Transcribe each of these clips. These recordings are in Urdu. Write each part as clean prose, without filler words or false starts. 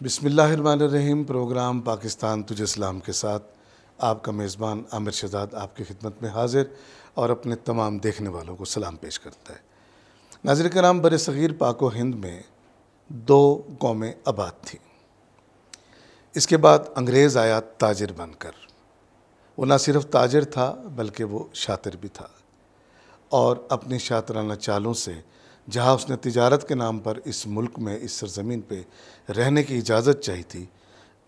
بسم اللہ الرحمن الرحیم۔ پروگرام پاکستان تجھے اسلام کے ساتھ آپ کا میزبان عامر شہزاد آپ کی خدمت میں حاضر اور اپنے تمام دیکھنے والوں کو سلام پیش کرتا ہے۔ ناظرین کرام، بر صغیر پاک و ہند میں دو قومیں آباد تھیں۔ اس کے بعد انگریز آیا تاجر بن کر۔ وہ نہ صرف تاجر تھا بلکہ وہ شاطر بھی تھا، اور اپنی شاطرانہ چالوں سے جہاں اس نے تجارت کے نام پر اس ملک میں اس سرزمین پہ رہنے کی اجازت چاہی تھی،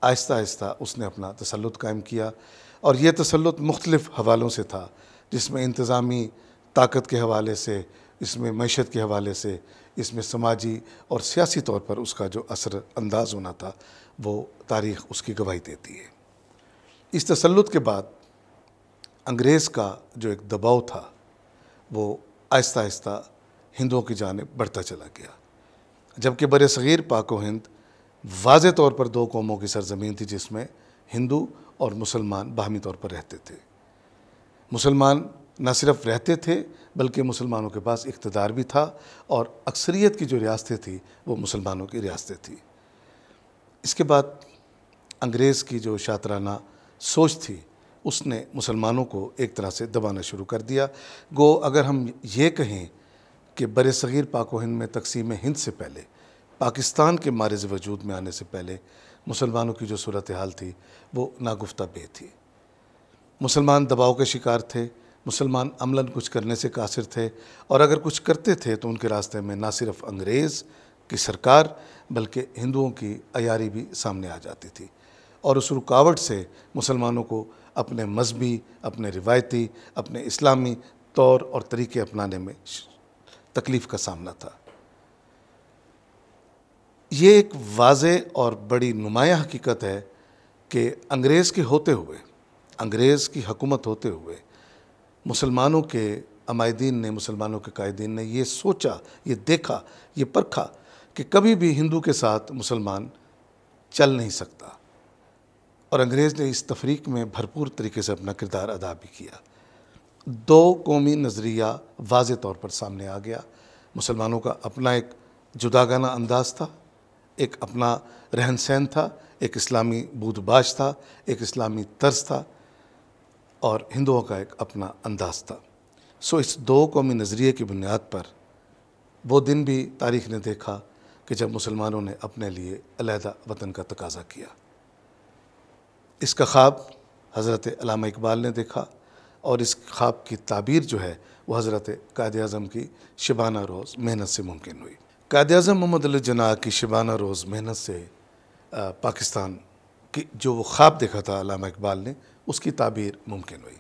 آہستہ آہستہ اس نے اپنا تسلط قائم کیا، اور یہ تسلط مختلف حوالوں سے تھا، جس میں انتظامی طاقت کے حوالے سے، اس میں معیشت کے حوالے سے، اس میں سماجی اور سیاسی طور پر اس کا جو اثر انداز ہونا تھا وہ تاریخ اس کی گواہی دیتی ہے۔ اس تسلط کے بعد انگریز کا جو ایک دباؤ تھا وہ آہستہ آہستہ ہندوؤں کی جانب بڑھتا چلا گیا، جبکہ بر صغیر پاک و ہند واضح طور پر دو قوموں کی سرزمین تھی، جس میں ہندو اور مسلمان باہمی طور پر رہتے تھے۔ مسلمان نہ صرف رہتے تھے بلکہ مسلمانوں کے پاس اقتدار بھی تھا، اور اکثریت کی جو ریاستیں تھیں وہ مسلمانوں کی ریاستیں تھیں۔ اس کے بعد انگریز کی جو شاطرانہ سوچ تھی اس نے مسلمانوں کو ایک طرح سے دبانا شروع کر دیا۔ گو اگر ہم یہ کہیں کہ بر صغیر پاک و ہند میں تقسیم ہند سے پہلے، پاکستان کے مارز وجود میں آنے سے پہلے، مسلمانوں کی جو صورتحال تھی وہ ناگفتہ بے تھی۔ مسلمان دباؤ کے شکار تھے، مسلمان عملاً کچھ کرنے سے قاصر تھے، اور اگر کچھ کرتے تھے تو ان کے راستے میں نہ صرف انگریز کی سرکار بلکہ ہندوؤں کی عیاری بھی سامنے آ جاتی تھی، اور اس رکاوٹ سے مسلمانوں کو اپنے مذہبی، اپنے روایتی، اپنے اسلامی طور اور طریقے اپنانے میں تکلیف کا سامنا تھا۔ یہ ایک واضح اور بڑی نمایاں حقیقت ہے کہ انگریز کے ہوتے ہوئے، انگریز کی حکومت ہوتے ہوئے، مسلمانوں کے عمائدین نے، مسلمانوں کے قائدین نے یہ سوچا، یہ دیکھا، یہ پرکھا کہ کبھی بھی ہندو کے ساتھ مسلمان چل نہیں سکتا، اور انگریز نے اس تفریق میں بھرپور طریقے سے اپنا کردار ادا بھی کیا۔ دو قومی نظریہ واضح طور پر سامنے آ گیا۔ مسلمانوں کا اپنا ایک جداگانہ انداز تھا، ایک اپنا رہن سہن تھا، ایک اسلامی بود باش تھا، ایک اسلامی طرز تھا، اور ہندوؤں کا ایک اپنا انداز تھا۔ اس دو قومی نظریے کی بنیاد پر وہ دن بھی تاریخ نے دیکھا کہ جب مسلمانوں نے اپنے لیے علیحدہ وطن کا تقاضا کیا۔ اس کا خواب حضرت علامہ اقبال نے دیکھا، اور اس خواب کی تعبیر جو ہے وہ حضرت قائد اعظم کی شبانہ روز محنت سے ممکن ہوئی۔ قائد اعظم محمد علی جناح کی شبانہ روز محنت سے پاکستان کی جو وہ خواب دیکھا تھا علامہ اقبال نے، اس کی تعبیر ممکن ہوئی۔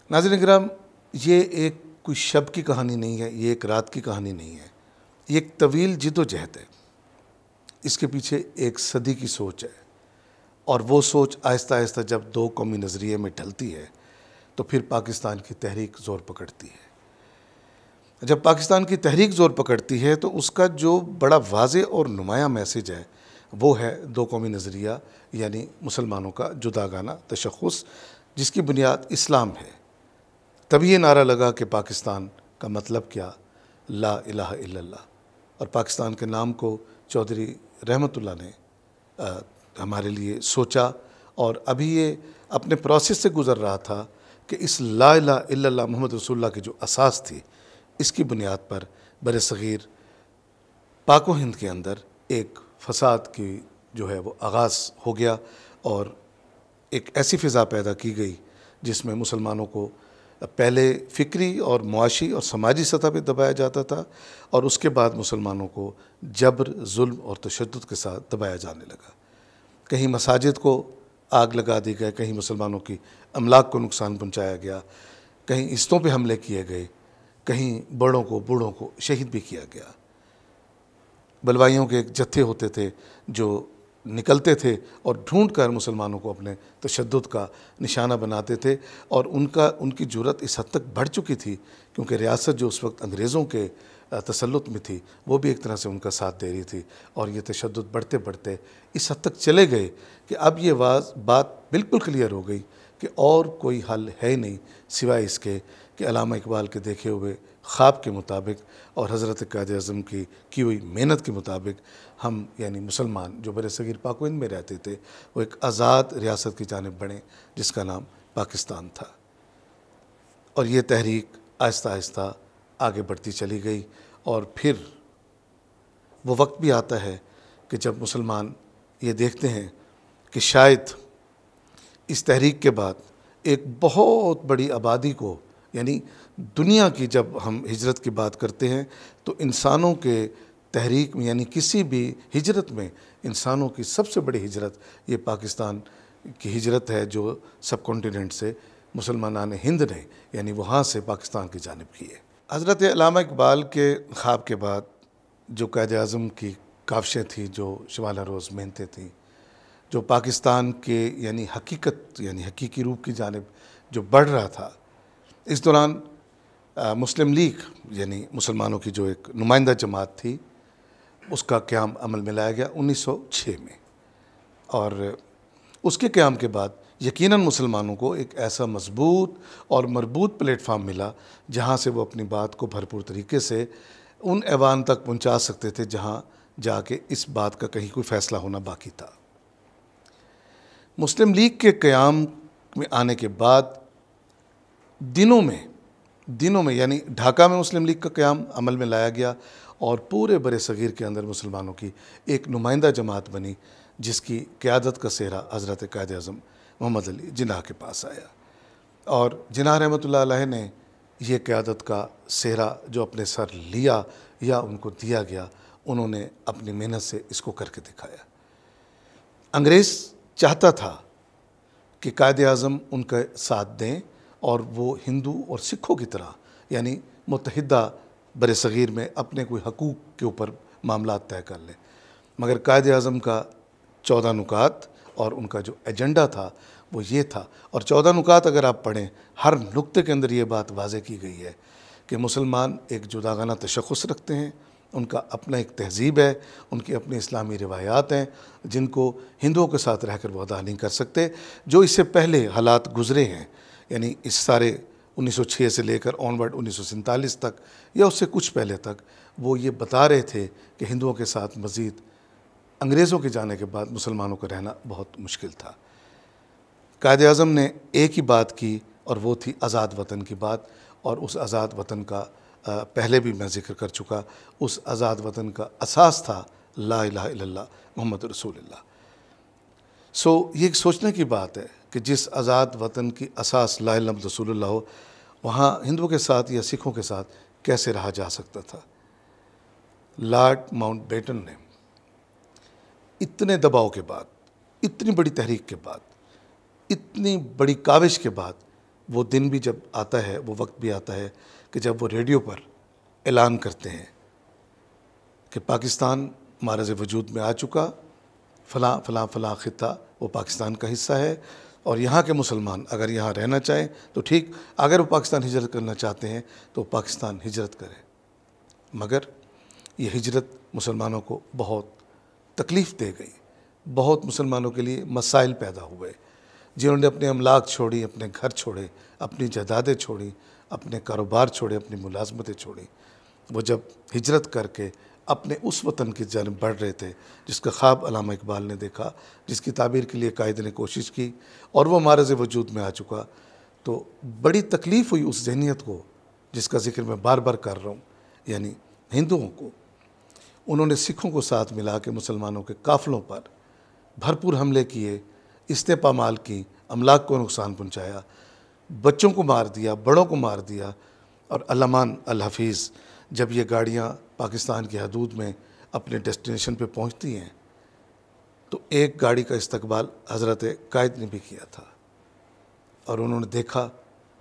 ناظرین کرام، یہ ایک کوئی شب کی کہانی نہیں ہے، یہ ایک رات کی کہانی نہیں ہے، یہ ایک طویل جد و جہد ہے۔ اس کے پیچھے ایک صدی کی سوچ ہے، اور وہ سوچ آہستہ آہستہ جب دو قومی نظریے میں ڈھلتی ہے تو پھر پاکستان کی تحریک زور پکڑتی ہے۔ جب پاکستان کی تحریک زور پکڑتی ہے تو اس کا جو بڑا واضح اور نمایاں میسج ہے وہ ہے دو قومی نظریہ، یعنی مسلمانوں کا جداگانہ تشخص، جس کی بنیاد اسلام ہے۔ تبھی یہ نعرہ لگا کہ پاکستان کا مطلب کیا؟ لا الہ الا اللہ، اور پاکستان کے نام کو چودھری رحمت اللہ نے ہمارے لیے سوچا، اور ابھی یہ اپنے پروسیس سے گزر رہا تھا کہ اس لا الہ الا اللہ محمد رسول اللہ کی جو اساس تھی، اس کی بنیاد پر بر صغیر پاک و ہند کے اندر ایک فساد کی جو ہے وہ آغاز ہو گیا، اور ایک ایسی فضا پیدا کی گئی جس میں مسلمانوں کو پہلے فکری اور معاشی اور سماجی سطح پہ دبایا جاتا تھا، اور اس کے بعد مسلمانوں کو جبر، ظلم اور تشدد کے ساتھ دبایا جانے لگا۔ کہیں مساجد کو آگ لگا دی گئی، کہیں مسلمانوں کی املاک کو نقصان پہنچایا گیا، کہیں عزتوں پہ حملے کیے گئے، کہیں بڑوں کو، بوڑھوں کو شہید بھی کیا گیا۔ بلوائیوں کے ایک جتھے ہوتے تھے جو نکلتے تھے اور ڈھونڈ کر مسلمانوں کو اپنے تشدد کا نشانہ بناتے تھے، اور ان کی جرأت اس حد تک بڑھ چکی تھی کیونکہ ریاست جو اس وقت انگریزوں کے تسلط میں تھی وہ بھی ایک طرح سے ان کا ساتھ دے رہی تھی، اور یہ تشدد بڑھتے بڑھتے اس حد تک چلے گئے کہ اب یہ بات بالکل کلیئر ہو گئی کہ اور کوئی حل ہے نہیں سوائے اس کے کہ علامہ اقبال کے دیکھے ہوئے خواب کے مطابق اور حضرت قائد اعظم کی ہوئی محنت کے مطابق ہم یعنی مسلمان جو بر صغیر پاک و ہند میں رہتے تھے وہ ایک آزاد ریاست کی جانب بڑھیں جس کا نام پاکستان تھا۔ اور یہ تحریک آہستہ آہستہ آگے بڑھتی چلی گئی، اور پھر وہ وقت بھی آتا ہے کہ جب مسلمان یہ دیکھتے ہیں کہ شاید اس تحریک کے بعد ایک بہت بڑی آبادی کو، یعنی دنیا کی جب ہم ہجرت کی بات کرتے ہیں تو انسانوں کے تحریک میں یعنی کسی بھی ہجرت میں انسانوں کی سب سے بڑی ہجرت یہ پاکستان کی ہجرت ہے، جو سب کانٹیننٹ سے مسلمانان ہند نے یعنی وہاں سے پاکستان کی جانب کی ہے۔ حضرت علامہ اقبال کے خواب کے بعد جو قائد اعظم کی کاوشیں تھیں، جو شمال روز محنتیں تھیں، جو پاکستان کے یعنی حقیقت یعنی حقیقی روپ کی جانب جو بڑھ رہا تھا، اس دوران مسلم لیگ یعنی مسلمانوں کی جو ایک نمائندہ جماعت تھی اس کا قیام عمل میں لایا گیا 1906 میں، اور اس کے قیام کے بعد یقیناً مسلمانوں کو ایک ایسا مضبوط اور مربوط پلیٹ فارم ملا جہاں سے وہ اپنی بات کو بھرپور طریقے سے ان ایوان تک پہنچا سکتے تھے جہاں جا کے اس بات کا کہیں کوئی فیصلہ ہونا باقی تھا۔ مسلم لیگ کے قیام میں آنے کے بعد دنوں میں یعنی ڈھاکہ میں مسلم لیگ کا قیام عمل میں لایا گیا، اور پورے بر صغیر کے اندر مسلمانوں کی ایک نمائندہ جماعت بنی جس کی قیادت کا سہرا حضرت قائد اعظم محمد علی جناح کے پاس آیا، اور جناح رحمۃ اللہ علیہ نے یہ قیادت کا سہرا جو اپنے سر لیا یا ان کو دیا گیا، انہوں نے اپنی محنت سے اس کو کر کے دکھایا۔ انگریز چاہتا تھا کہ قائد اعظم ان کا ساتھ دیں اور وہ ہندو اور سکھوں کی طرح یعنی متحدہ بر صغیر میں اپنے کوئی حقوق کے اوپر معاملات طے کر لیں، مگر قائد اعظم کا 14 نکات اور ان کا جو ایجنڈا تھا وہ یہ تھا، اور 14 نکات اگر آپ پڑھیں ہر نقطے کے اندر یہ بات واضح کی گئی ہے کہ مسلمان ایک جداگانہ تشخص رکھتے ہیں، ان کا اپنا ایک تہذیب ہے، ان کی اپنی اسلامی روایات ہیں جن کو ہندوؤں کے ساتھ رہ کر وہ ادا نہیں کر سکتے، جو اس سے پہلے حالات گزرے ہیں یعنی اس سارے 1906 سے لے کر آنورڈ 1947 تک یا اس سے کچھ پہلے تک وہ یہ بتا رہے تھے کہ ہندوؤں کے ساتھ مزید انگریزوں کے جانے کے بعد مسلمانوں کا رہنا بہت مشکل تھا۔ قائد اعظم نے ایک ہی بات کی اور وہ تھی آزاد وطن کی بات، اور اس آزاد وطن کا پہلے بھی میں ذکر کر چکا، اس آزاد وطن کا اساس تھا لا الہ الا اللہ محمد رسول اللہ۔ یہ ایک سوچنے کی بات ہے کہ جس آزاد وطن کی اساس لا الہ الا محمد رسول اللہ ہو، وہاں ہندوؤں کے ساتھ یا سکھوں کے ساتھ کیسے رہا جا سکتا تھا۔ لارڈ ماؤنٹ بیٹن نے اتنے دباؤ کے بعد، اتنی بڑی تحریک کے بعد، اتنی بڑی کاوش کے بعد وہ دن بھی جب آتا ہے، وہ وقت بھی آتا ہے کہ جب وہ ریڈیو پر اعلان کرتے ہیں کہ پاکستان معرض وجود میں آ چکا، فلاں فلاں فلاں خطہ وہ پاکستان کا حصہ ہے، اور یہاں کے مسلمان اگر یہاں رہنا چاہیں تو ٹھیک، اگر وہ پاکستان ہجرت کرنا چاہتے ہیں تو پاکستان ہجرت کریں۔ مگر یہ ہجرت مسلمانوں کو بہت تکلیف دے گئی، بہت مسلمانوں کے لیے مسائل پیدا ہوئے، جنہوں نے اپنے املاک چھوڑی، اپنے گھر چھوڑے، اپنی جائیدادیں چھوڑی، اپنے کاروبار چھوڑے، اپنی ملازمتیں چھوڑی۔ وہ جب ہجرت کر کے اپنے اس وطن کی جانب بڑھ رہے تھے جس کا خواب علامہ اقبال نے دیکھا، جس کی تعبیر کے لیے قائد نے کوشش کی، اور وہ معرض وجود میں آ چکا، تو بڑی تکلیف ہوئی اس ذہنیت کو جس کا ذکر میں بار بار کر رہا ہوں، یعنی ہندوؤں کو۔ انہوں نے سکھوں کو ساتھ ملا کے مسلمانوں کے قافلوں پر بھرپور حملے کیے، استحصال پامال کی، املاک کو نقصان پہنچایا، بچوں کو مار دیا، بڑوں کو مار دیا، اور علمان الحفیظ جب یہ گاڑیاں پاکستان کی حدود میں اپنے ڈیسٹینیشن پہ پہنچتی ہیں تو ایک گاڑی کا استقبال حضرت قائد نے بھی کیا تھا، اور انہوں نے دیکھا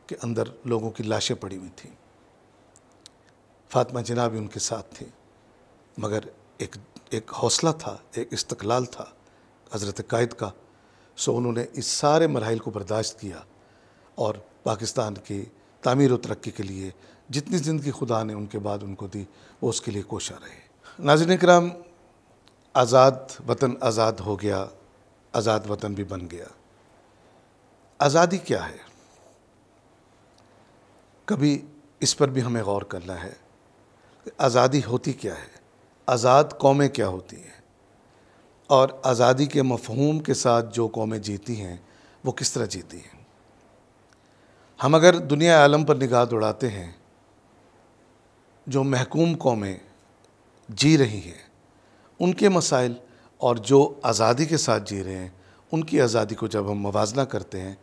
کہ اندر لوگوں کی لاشیں پڑی ہوئی تھیں۔ فاطمہ جناح بھی ان کے ساتھ تھیں، مگر ایک حوصلہ تھا، ایک استقلال تھا حضرت قائد کا، انہوں نے اس سارے مراحل کو برداشت کیا، اور پاکستان کی تعمیر و ترقی کے لیے جتنی زندگی خدا نے ان کے بعد ان کو دی وہ اس کے لیے کوشاں رہے۔ ناظرین کرام، آزاد وطن آزاد ہو گیا، آزاد وطن بھی بن گیا۔ آزادی کیا ہے؟ کبھی اس پر بھی ہمیں غور کرنا ہے کہ آزادی ہوتی کیا ہے، آزاد قومیں کیا ہوتی ہیں، اور آزادی کے مفہوم کے ساتھ جو قومیں جیتی ہیں وہ کس طرح جیتی ہیں۔ ہم اگر دنیا عالم پر نگاہ دوڑاتے ہیں، جو محکوم قومیں جی رہی ہیں ان کے مسائل اور جو آزادی کے ساتھ جی رہے ہیں ان کی آزادی کو جب ہم موازنہ کرتے ہیں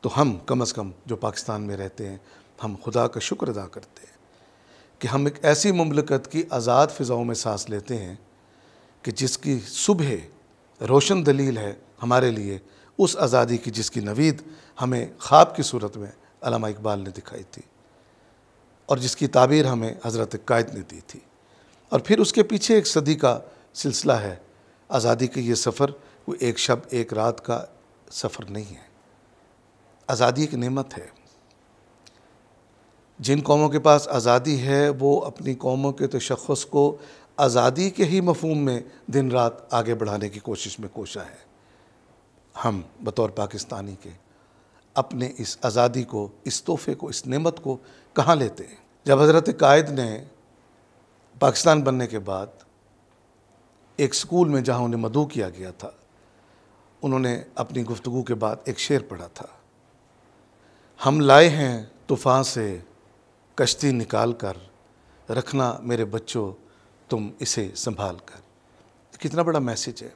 تو ہم کم از کم جو پاکستان میں رہتے ہیں ہم خدا کا شکر ادا کرتے ہیں کہ ہم ایک ایسی مملکت کی آزاد فضاؤں میں سانس لیتے ہیں کہ جس کی صبح روشن دلیل ہے ہمارے لیے اس آزادی کی جس کی نوید ہمیں خواب کی صورت میں علامہ اقبال نے دکھائی تھی، اور جس کی تعبیر ہمیں حضرت قائد نے دی تھی۔ اور پھر اس کے پیچھے ایک صدی کا سلسلہ ہے۔ آزادی کا یہ سفر وہ ایک شب ایک رات کا سفر نہیں ہے، آزادی ایک نعمت ہے۔ جن قوموں کے پاس آزادی ہے وہ اپنی قوموں کے تشخص کو آزادی کے ہی مفہوم میں دن رات آگے بڑھانے کی کوشش میں کوشاں ہے۔ ہم بطور پاکستانی کے اپنے اس آزادی کو، اس تحفے کو، اس نعمت کو کہاں لیتے ہیں؟ جب حضرت قائد نے پاکستان بننے کے بعد ایک سکول میں جہاں انہیں مدعو کیا گیا تھا، انہوں نے اپنی گفتگو کے بعد ایک شعر پڑھا تھا، ہم لائے ہیں طوفان سے کشتی نکال کر، رکھنا میرے بچوں تم اسے سنبھال کر۔ کتنا بڑا میسیج ہے،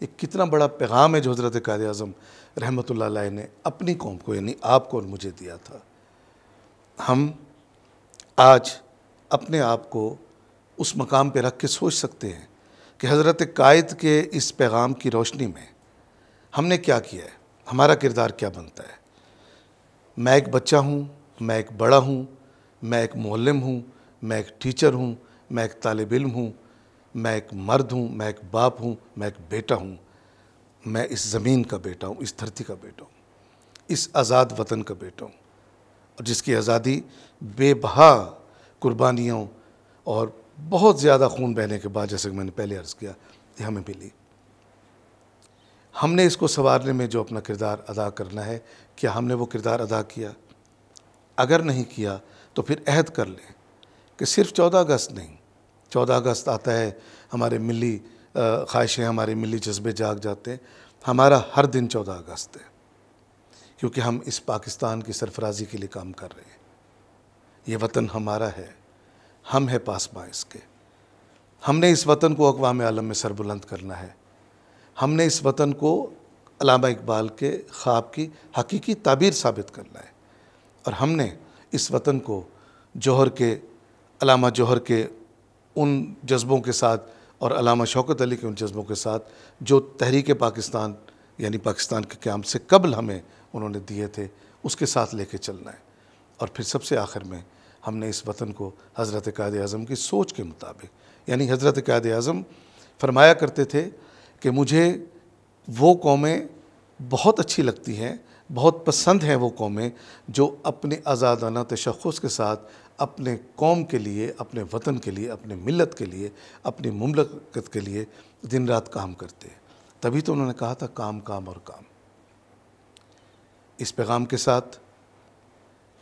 ایک کتنا بڑا پیغام ہے جو حضرت قائد اعظم رحمۃ اللہ علیہ نے اپنی قوم کو یعنی آپ کو اور مجھے دیا تھا۔ ہم آج اپنے آپ کو اس مقام پہ رکھ کے سوچ سکتے ہیں کہ حضرت قائد کے اس پیغام کی روشنی میں ہم نے کیا کیا ہے، ہمارا کردار کیا بنتا ہے۔ میں ایک بچہ ہوں، میں ایک بڑا ہوں، میں ایک معلم ہوں، میں ایک ٹیچر ہوں، میں ایک طالب علم ہوں، میں ایک مرد ہوں، میں ایک باپ ہوں، میں ایک بیٹا ہوں، میں اس زمین کا بیٹا ہوں، اس دھرتی کا بیٹا ہوں، اس آزاد وطن کا بیٹا ہوں، اور جس کی آزادی بے بہا قربانیوں اور بہت زیادہ خون بہنے کے بعد، جیسے کہ میں نے پہلے عرض کیا، یہ ہمیں ملی۔ ہم نے اس کو سنوارنے میں جو اپنا کردار ادا کرنا ہے، کیا ہم نے وہ کردار ادا کیا؟ اگر نہیں کیا تو پھر عہد کر لیں کہ صرف 14 اگست نہیں، 14 اگست آتا ہے، ہمارے ملی خواہشیں، ہمارے ملی جذبے جاگ جاتے ہیں، ہمارا ہر دن 14 اگست ہے، کیونکہ ہم اس پاکستان کی سرفرازی کے لیے کام کر رہے ہیں۔ یہ وطن ہمارا ہے، ہم ہیں پاسباں اس کے۔ ہم نے اس وطن کو اقوام عالم میں سربلند کرنا ہے۔ ہم نے اس وطن کو علامہ اقبال کے خواب کی حقیقی تعبیر ثابت کرنا ہے، اور ہم نے اس وطن کو جوہر کے، علامہ جوہر کے ان جذبوں کے ساتھ اور علامہ شوکت علی کے ان جذبوں کے ساتھ جو تحریک پاکستان یعنی پاکستان کے قیام سے قبل ہمیں انہوں نے دیے تھے، اس کے ساتھ لے کے چلنا ہے۔ اور پھر سب سے آخر میں ہم نے اس وطن کو حضرت قائد اعظم کی سوچ کے مطابق، یعنی حضرت قائد اعظم فرمایا کرتے تھے کہ مجھے وہ قومیں بہت اچھی لگتی ہیں، بہت پسند ہیں وہ قومیں جو اپنے آزادانہ تشخص کے ساتھ اپنے قوم کے لیے، اپنے وطن کے لیے، اپنے ملت کے لیے، اپنی مملکت کے لیے دن رات کام کرتے ہیں۔ تبھی تو انہوں نے کہا تھا کام کام اور کام۔ اس پیغام کے ساتھ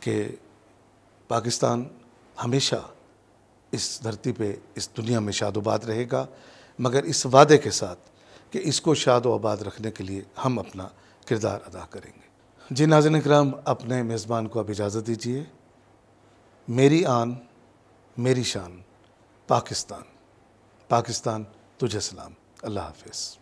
کہ پاکستان ہمیشہ اس دھرتی پہ، اس دنیا میں شاد و آباد رہے گا، مگر اس وعدے کے ساتھ کہ اس کو شاد و آباد رکھنے کے لیے ہم اپنا کردار ادا کریں گے۔ جی ناظرین اکرام، اپنے میزبان کو اب اجازت دیجیے۔ میری آن میری شان، پاکستان، پاکستان تجھے سلام۔ اللہ حافظ۔